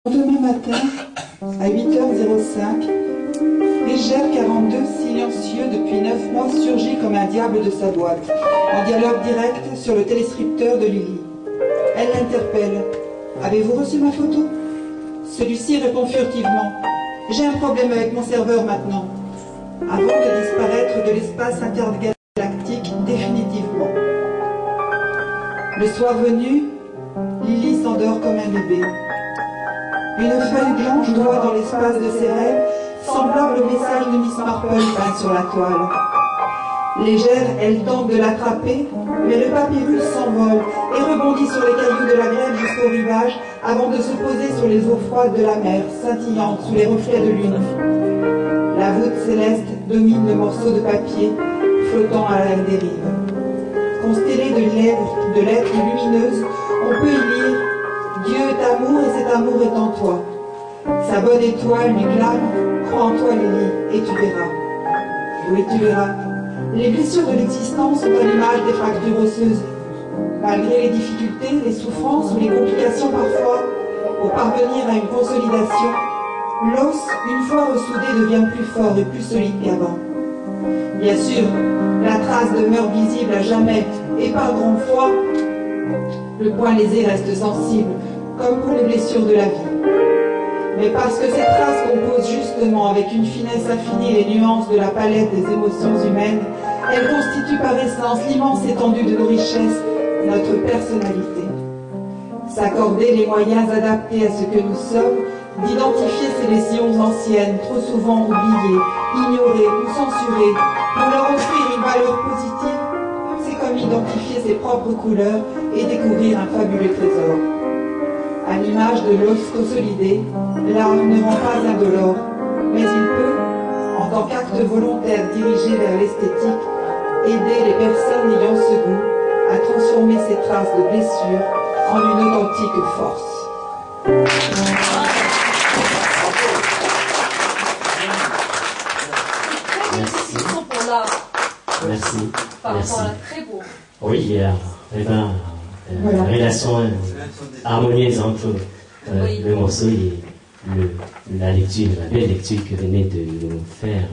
Demain matin, à 8h05, Légère 42, silencieux depuis 9 mois, surgit comme un diable de sa boîte, en dialogue direct sur le téléscripteur de Lily. Elle l'interpelle. « Avez-vous reçu ma photo ?» Celui-ci répond furtivement. « J'ai un problème avec mon serveur maintenant. » Avant de disparaître de l'espace intergalactique définitivement. Le soir venu, Lily s'endort comme un bébé. Une feuille blanche doit dans l'espace de ses rêves, semblable au message de Miss Marple peint sur la toile. Légère, elle tente de l'attraper, mais le papyrus s'envole et rebondit sur les cailloux de la grève jusqu'au rivage avant de se poser sur les eaux froides de la mer, scintillantes sous les reflets de lune. La voûte céleste domine le morceau de papier flottant à la dérive. Constellé de lettres lumineuses, on peut y lire « Dieu est amour et cet amour est en toi ». Sa bonne étoile lui clame « Crois en toi, Lily, et tu verras ». Oui, tu verras. Les blessures de l'existence sont à l'image des fractures osseuses. Malgré les difficultés, les souffrances ou les complications parfois, pour parvenir à une consolidation, l'os, une fois ressoudé, devient plus fort et plus solide qu'avant. Bien sûr, la trace demeure visible à jamais, et par grand froid, le point lésé reste sensible, comme pour les blessures de la vie. Mais parce que ces traces composent justement avec une finesse infinie les nuances de la palette des émotions humaines, elles constituent par essence l'immense étendue de nos richesses, notre personnalité. S'accorder les moyens adaptés à ce que nous sommes, d'identifier ces lésions anciennes, trop souvent oubliées, ignorées ou censurées, pour leur offrir une valeur positive, c'est comme identifier ses propres couleurs et découvrir un fabuleux trésor. À l'image de l'os consolidé, l'art ne rend pas indolore, mais il peut, en tant qu'acte volontaire dirigé vers l'esthétique, aider les personnes ayant ce goût à transformer ces traces de blessures en une authentique force. Merci. Par rapport à très beau. Oui, il y a voilà. Une relation harmonieuse entre le morceau et la lecture, la belle lecture que venez de nous faire.